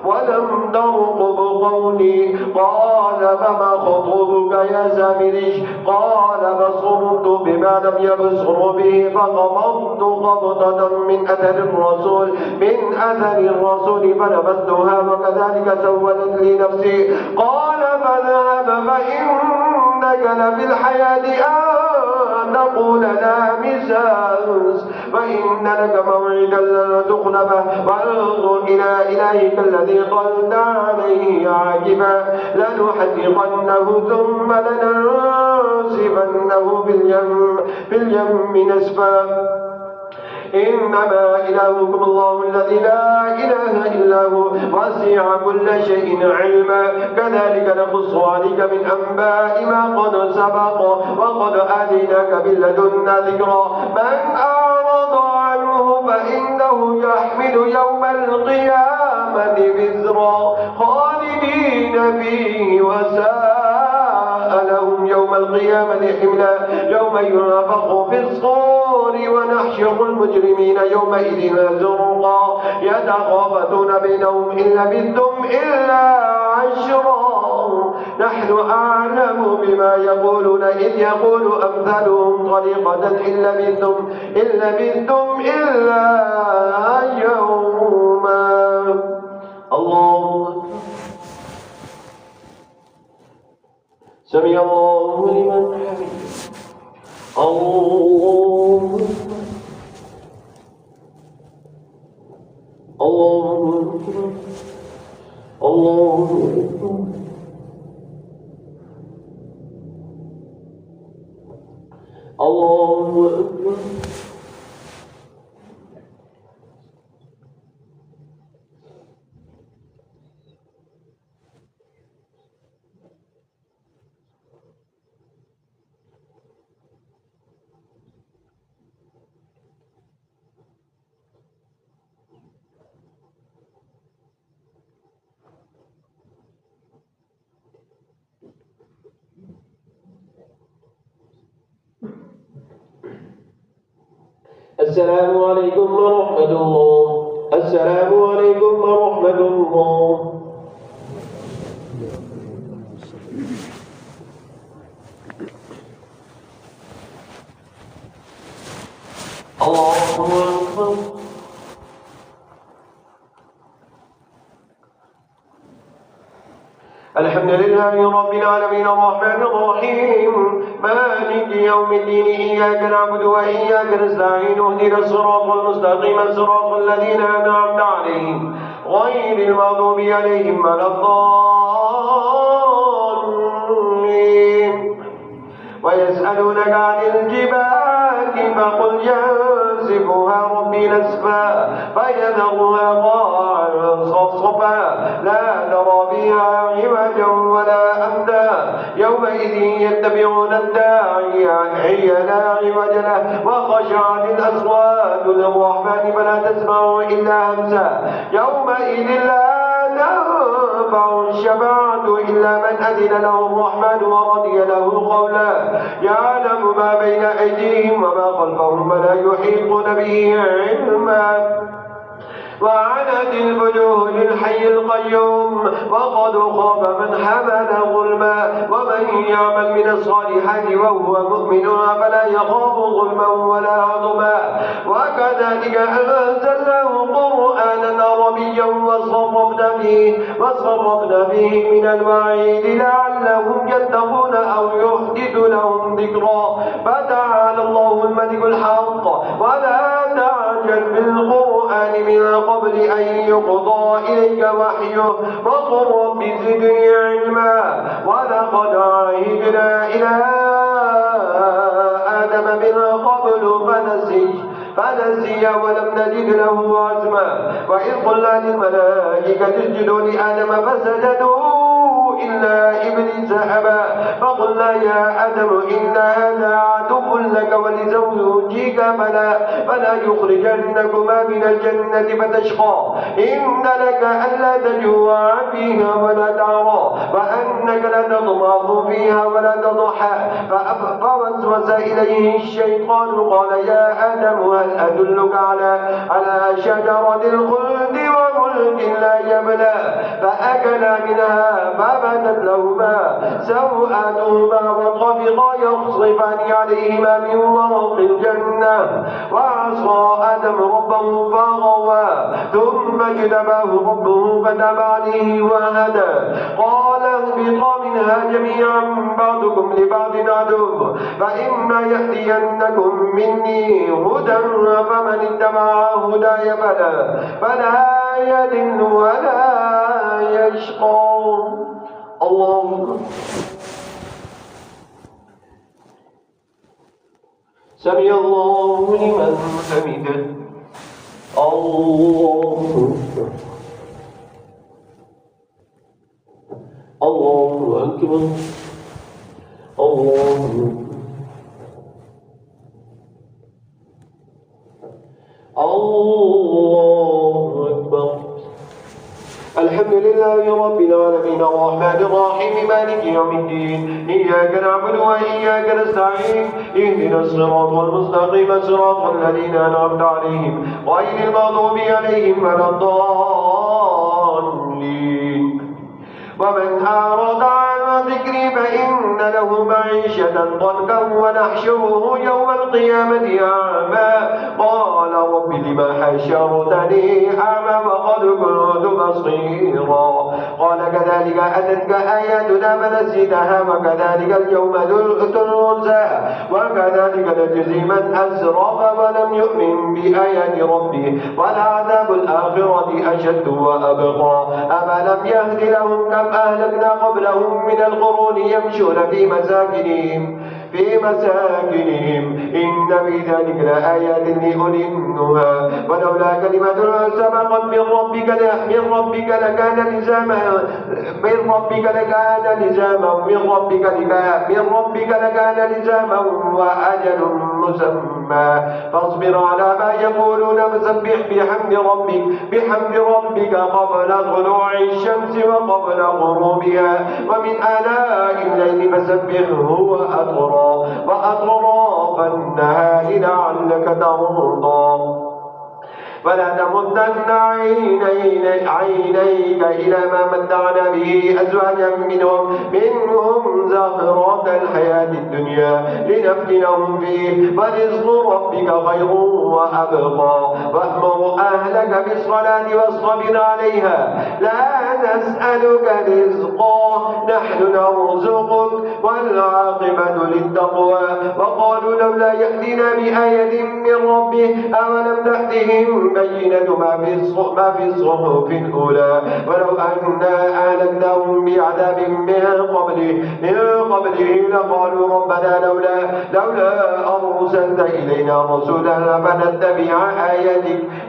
ولم ترقب قولي قال فما خطبك يا سامري قال بصرت بما لم يبصر به فقبضت قبضة من أثر الرسول فنبذتها وكذلك سولت لي نفسي قال فاذهب فإنك لفي الحياة أن تقول لا مساس فإن لك موعدا لن تخلفه وانظر إلى إلهك الذي ظلت عليه عاكفا لنحرقنه ثم لننسفنه له في اليم نسفا إنما إلهكم الله الذي لا إله إلا هو وسع كل شيء علما كذلك نقص عليك من أنباء ما قد سبق وقد آتيناك من لدنا ذكرا من أعرض عنه فإنه يحمل يوم القيامة وزرا خالدين فيه وساء لهم يوم القيامة حملا يوم ينفخ في الصور ونحشر المجرمين يومئذ زرقا يتخافتون بينهم إن لبثتم إلا عشرا نحن أعلم بما يقولون إذ يقول أمثالهم طريقة إن لبثتم إلا يوما الله سمع الله لمن حمده الله الله الله الله أكبر السلام عليكم ورحمة الله السلام عليكم ورحمة الله الله أكبر الحمد لله رب العالمين الرحمن الرحيم مالك يوم الدين إياك نعبد وإياك نستعين اهدنا الصراط المستقيم صراط الذين أنعمت عليهم غير المغضوب عليهم ولا الضالين ويسألونك عن الجبال فقل ينسفها ربي نسفا فيذرها قاعا صفصفا لا ترى فيها عوجا ولا أمتا يومئذ يتبعون الداعي لا عوج له وخشعت الأصوات للرحمن فلا تسمع إلا همسا يومئذ لا تنفع الشفاعة إلا من أذن له الرحمن ورضي له قولا يعلم ما بين أيديهم وما خلفهم ولا يحيطون به علما وعنت الوجوه للحي القيوم وقد خاب من حمل ظلما ومن يعمل من الصالحات وهو مؤمن فلا يخاف ظلما ولا عظما وكذلك أنزلناه قرآنا عربيا وصرفنا فيه من الوعيد لعلهم يتقون أو يحدث لهم ذكرا فتعالى الله الملك الحق ولا تعجل بالقرآن من قبل أن يقضى إليك وحيه وقل رب زدني علما ولقد عهدنا إلى آدم من قبل فنسي ولم نجد له عزما وإذ قلنا للملائكة اسجدوا لآدم فسجدوا إلا إبليس أبى فقلنا يا آدم إن هذا عدو لك ولزوجك فلا يخرجنكما من الجنة فتشقى إن لك ألا تجوع فيها ولا تعرى وأنك لا تضمض فيها ولا تضحى فوسوس إليه الشيطان قال يا آدم هل أدلك على شجرة الخلد وملك لا يبلى فأكلا منها فبدت لهما سوءاتهما وطفقا يخصفان عليهما من ورق الجنة وعصى آدم ربه فغوى ثم اجتباه ربه فتاب عليه وهدى قال اهبطا منها جميعا بعضكم لبعض عدو فإما يأتينكم مني هدى فمن اتبع هداي فلا يضل ولا يشقى الله سمع الله لمن حمده. الله أكبر. الله أكبر. الله أكبر. الله أكبر. الحمد لله رب العالمين الرحمن الرحيم مالك يوم الدين إياك نعبد وإياك نستعين اهدنا الصراط المستقيم صراط الذين أنعمت عليهم غير المغضوب عليهم ولا الضالين. ومن أعرض عن ذكري فإن له معيشة ضنكا ونحشره يوم القيامة أعمى قال رب لم حشرتني أعمى وقد كنت بصيرا قال كذلك أتتك آياتنا فنسيتها وكذلك اليوم تنسى وكذلك نجزي من أسرف ولم يؤمن بآيات ربه ولعذاب الآخرة أشد وأبقى. أفلم يهد لهم كم أهلكنا قبلهم من القرون يمشون في مساكنهم إن في ذلك لآيات لأولي النهى ولولا كلمة سبقت من ربك لكان لزاما وأجل مسمى فاصبر على ما يقولون وسبح بحمد ربك قبل طلوع الشمس وقبل غروبها ومن آلاء الليل فسبحه وأطراف النهار لعلك ترضى. ولا تمدن عينيك إلى ما متعنا به أزواجا منهم زهرة الحياة الدنيا لنفتنهم فيه ورزق ربك خير وأبقى. وأمر أهلك بالصلاة واصطبر عليها لا نسألك رزقا نحن نرزقك والعاقبة للتقوى. وقالوا لولا يأتينا بآية من ربه أولم تأتهم بينة ما في الصحف الأولى ولو أنا أهلكناهم بعذاب من قبله لقالوا ربنا لولا أرسلت إلينا رسولا فنتبع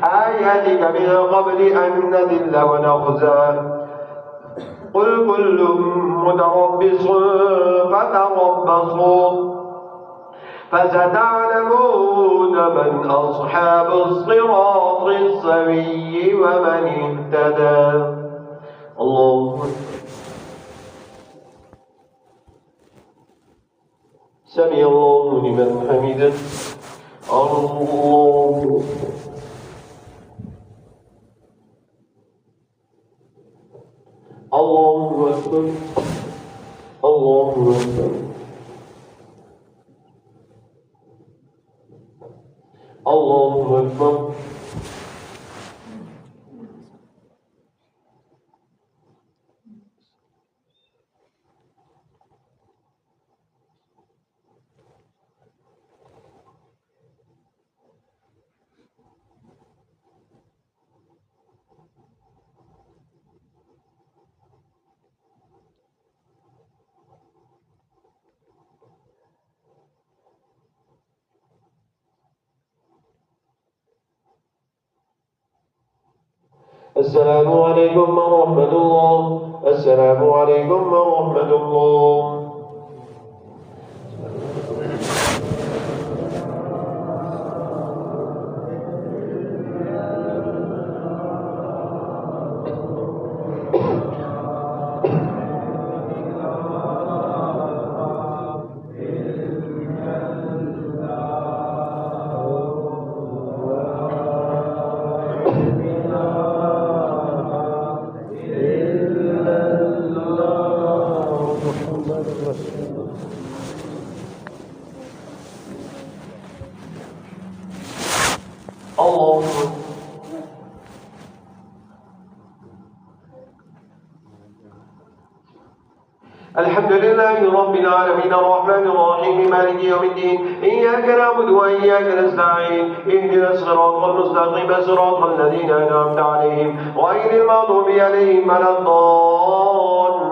آياتك من قبل أن نذل ونخزى. قل كل متربص فتربصوا فستعلمون من أصحاب الصراط السوي ومن اهتدى. الله سمع الله لمن حمده. الله أكبر. الله أكبر. الله أكبر. السلام عليكم ورحمة الله. السلام عليكم ورحمة الله. الحمد لله رب العالمين الرحمن الرحيم مالك يوم الدين إياك نعبد وإياك نستعين اهدنا الصراط المستقيم صراط الذين أنعمت عليهم غير المغضوب عليهم ولا الضالين.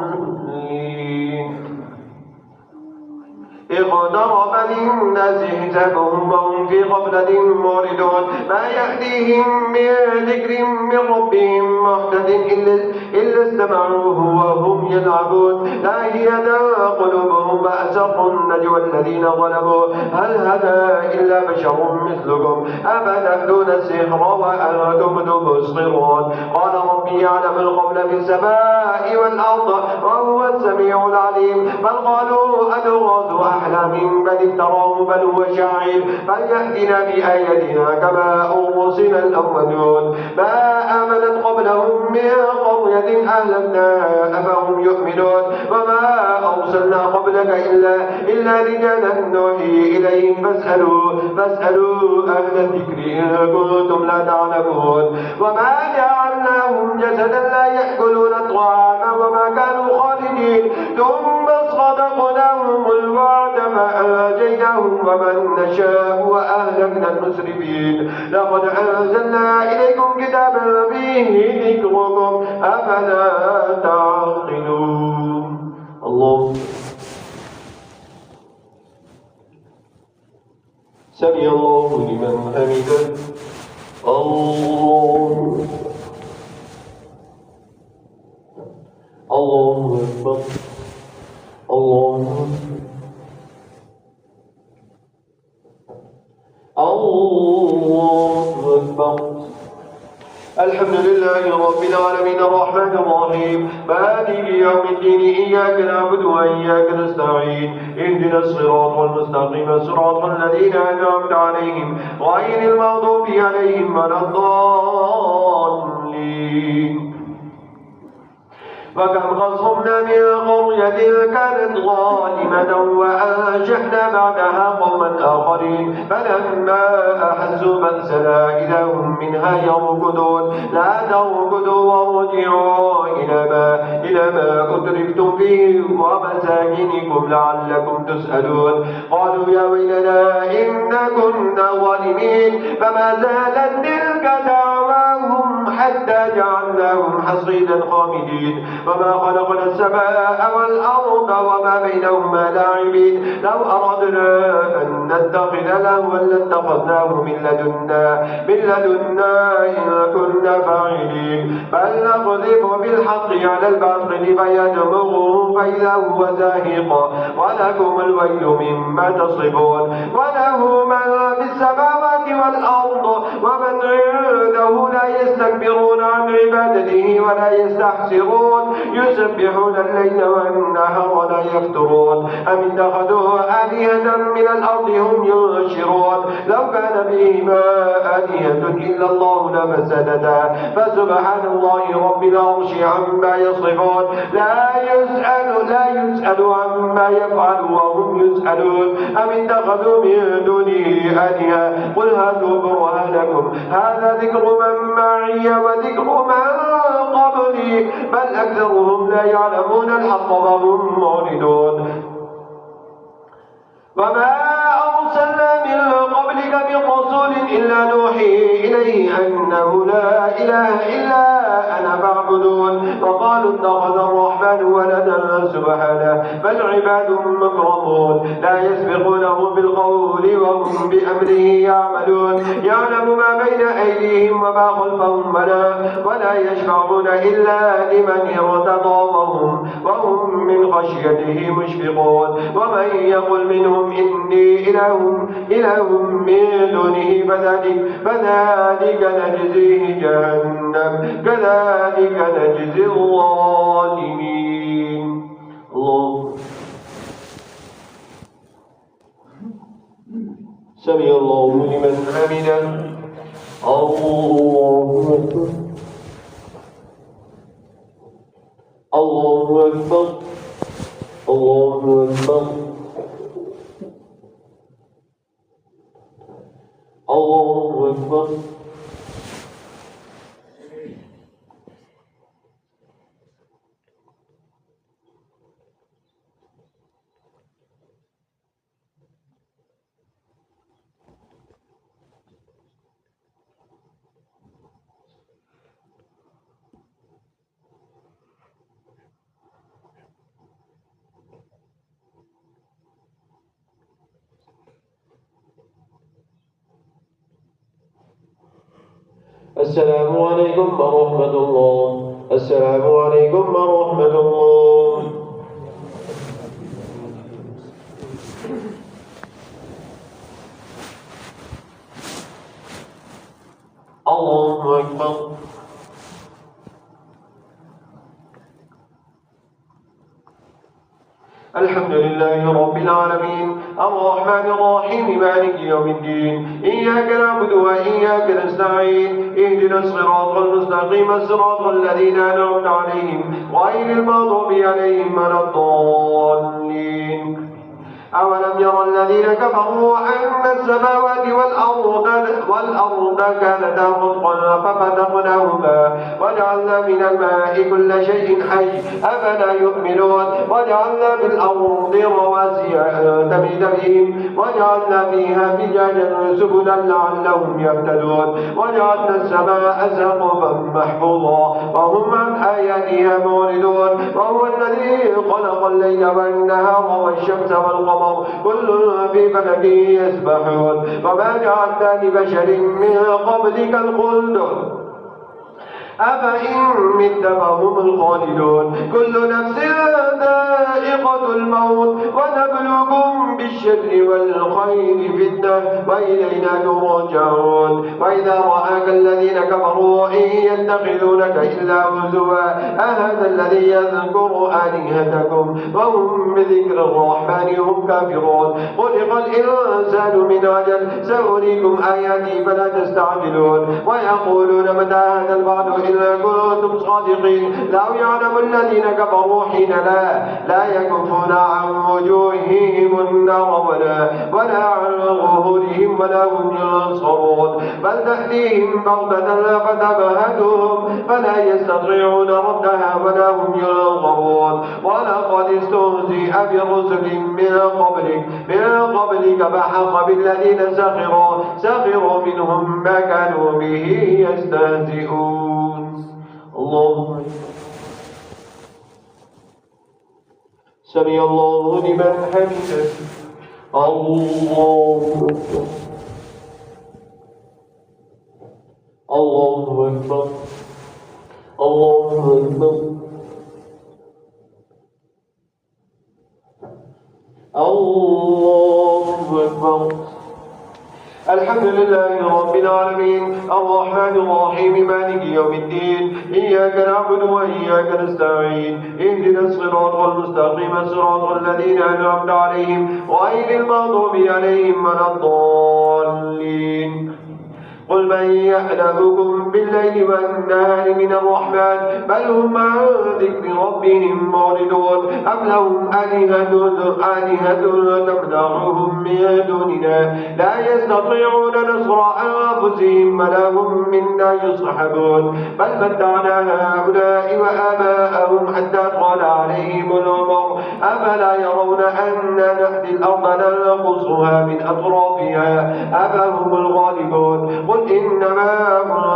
اقترب للناس حسابهم وهم في غفلة معرضون ما يأتيهم من ذكر من ربهم محدث إلا استمعوه وهم يلعبون لاهية قلوبهم وأسروا النجوى الذين ظلموا هل هذا إلا بشر مثلكم أفتأتون السحر وأنتم تبصرون قال ربي يعلم القول في السماء والأرض وهو السميع العليم بل قالوا أضغاث أحلام بل افتراه بل هو شاعر فليأتنا بآياتنا كما أرسل الأولون ما آمنت قبلهم من قرية أهلكناها أفهم يؤمنون وما أرسلنا قبلك إلا رجالا نوحي إليهم فاسألوا أهل الذكر إن كنتم لا تعلمون وما جعلناهم جسدا لا يأكلون الطعام وما كانوا خالدين ثم صدقناهم الوعد فأنجيناهم ومن نشاء وأهلكنا المسرفين لقد أنزلنا إليكم كتابا فيه ذكركم أفلا تعقلون الله سمع الله لمن حمده الله أكبر الله أكبر الحمد لله رب العالمين الرحمن الرحيم مالك يوم الدين إياك نعبد وإياك نستعين اهدنا الصراط المستقيم صراط الذين أنعمت عليهم غير المغضوب عليهم ولا الضالين وكم قصمنا من قرية كانت ظالمة وأنشأنا بعدها قوما آخرين فلما أحسوا بأسنا إذا هم منها يركضون لا تركضوا وارجعوا إلى ما أترفتم فيه ومساكنكم لعلكم تسألون قالوا يا ويلنا إنا كنا ظالمين فما زالت تلك دعواهم حتى جعلناهم حصيدا خامدين وما خلقنا السماء والأرض وما بينهما لاعبين لو أردنا أن نتخذ لهوا لاتخذناه من لدنا إن كنا فاعلين بل نقذف بالحق على الباطل فيدمغه فإذا هو زاهق ولكم الويل مما تصفون وله من في السماوات والأرض ومن عنده لا يستكبرون عن عبادته ولا يستحسرون يسبحون الليل والنهار لا يفترون أم اتخذوا آلهة من الأرض هم ينشرون لو كان فيهما آلهة إلا الله لفسدتا فسبحان الله رب العرش عما يصفون لا يسأل عما يفعل وهم يسألون أم اتخذوا من دونه آلهة قل هاتوا برهانكم هذا ذكر من معي وذكر من قبلي بل أكثرهم لا يعلمون الحق وهم معرضون وما أرسلنا من قبلك من رسول إلا نوحي إليه أنه لا إله إلا أنا فاعبدون وقالوا اتخذ الرحمن ولدا سبحانه بل عباد مكرمون لا يسبقونه بالقول وهم بأمره يعملون يعلم ما بين أيديهم وما خلفهم ولا يشفعون إلا لمن ارتضى وهم من خشيته مشفقون ومن يقل منهم إني إله من دونه فذلك نجزيه جهنم كذلك نجزي الظالمين الله سمع الله لمن حمده الله أكبر الله أكبر الله أكبر الله أكبر السلام عليكم ورحمة الله. السلام عليكم ورحمة الله. الله أكبر. الحمد لله رب العالمين الرحمن الرحيم مالك يوم الدين إياك نعبد وإياك نستعين اهدنا الصراط المستقيم صراط الذين أنعمت عليهم غير المغضوب عليهم ولا الضالين. أولم ير الذين كفروا أن السماوات والأرض كانتا رتقا ففتقناهما وجعلنا من الماء كل شيء حي أفلا يؤمنون وجعلنا في الأرض رواسي تميد بهم وجعلنا فيها فجاجا سبلا لعلهم يهتدون وجعلنا السماء سقفا محفوظا وهم عن آياتها معرضون وهو الذي خلق الليل والنهار والشمس والقمر كل في فلك يسبحون وما جعلنا لبشر من قبلك الخلد أفإن مت فهم الخالدون كل نفس ذائقة الموت ونبلوكم بالشر والخير فتنة وإلينا ترجعون وإذا رآك الذين كفروا إن يتخذونك إلا هزوا أهذا الذي يذكر آلهتكم وهم بذكر الرحمن هم كافرون خلق الإنسان من عجل سأريكم آياتي فلا تستعجلون ويقولون متى هذا الوعد إن كنتم صادقين لو يعلم الذين كفروا حين لا يكفون عن وجوههم النار ولا عن ظهورهم ولا هم ينصرون بل تأتيهم بغتة فتبهتهم فلا يستطيعون ردها ولا هم ينظرون ولقد استهزئ برسل من قبلك فحق بالذين سخروا منهم ما كانوا به يستهزئون. الله سمع الله لمن حمده. الله أكبر. الله أكبر. الله أكبر. الله أكبر. الحمد لله رب العالمين الرحمن الرحيم مالك يوم الدين إياك نعبد وإياك نستعين اهدنا الصراط المستقيم صراط الذين أنعمت عليهم غير المغضوب عليهم ولا الضالين. قل من يألهكم بالليل والنهار من الرحمن بل هم عن ذكر ربهم معرضون أم لهم آلهة تمنعهم من دوننا لا يستطيعون نصر أنفسهم ولا هم منا يصحبون بل متعنا هؤلاء وآباءهم حتى طال عليهم العمر أفلا يرون أنا نأتي الأرض ننقصها من أطرافها أفهم الغالبون قل إنما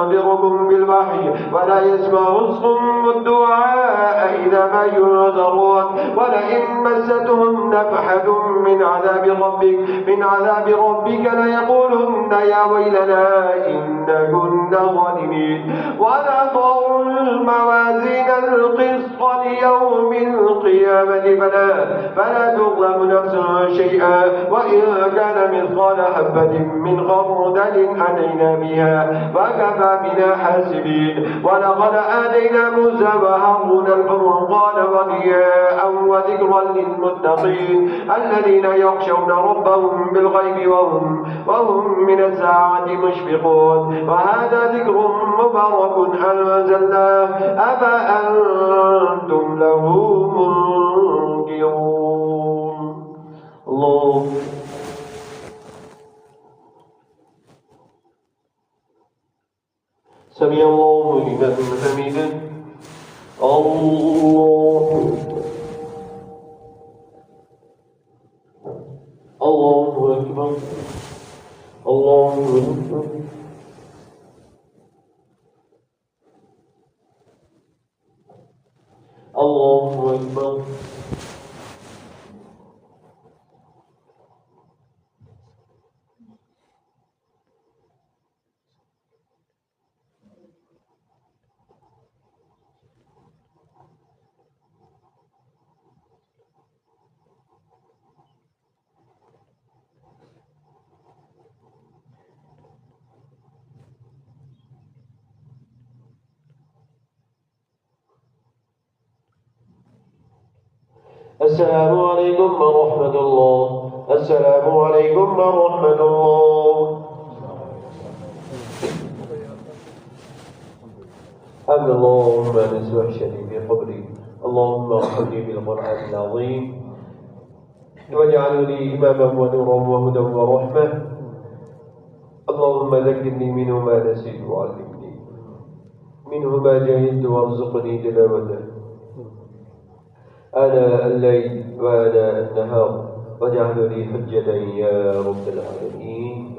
أنذركم بالوحي ولا يسمع الصم الدعاء إذا ما ينذرون ولئن مستهم نفحة من عذاب ربك ليقولن يا ويلنا إنا كنا ظالمين ونضع الموازين القسط ليوم القيامة فلا تظلم نفس شيئا وإن كان مثقال حبة من خردل أتينا بها وكفى بنا حاسبين ولقد آتينا موسى وهارون الفرقان وضياء وذكرا للمتقين الذين يخشون ربهم بالغيب وهم من الساعة مشفقون وهذا ذكر مبارك أنزلناه أفأنتم له منكرون. الله سمع الله لمن حمده. الله الله أكبر. الله أكبر. الله أكبر. السلام عليكم ورحمة الله. السلام عليكم ورحمة الله. اللهم نسمع شديد في قبري. اللهم ارحمني بالقرآن العظيم واجعلني إماما ونورا وهدى ورحمة. اللهم ذكرني منه ما نسيت وعلمني منه ما جهلت وارزقني تلاوته آناء الليل وآناء النهار واجعل لي حجة يا رب العالمين.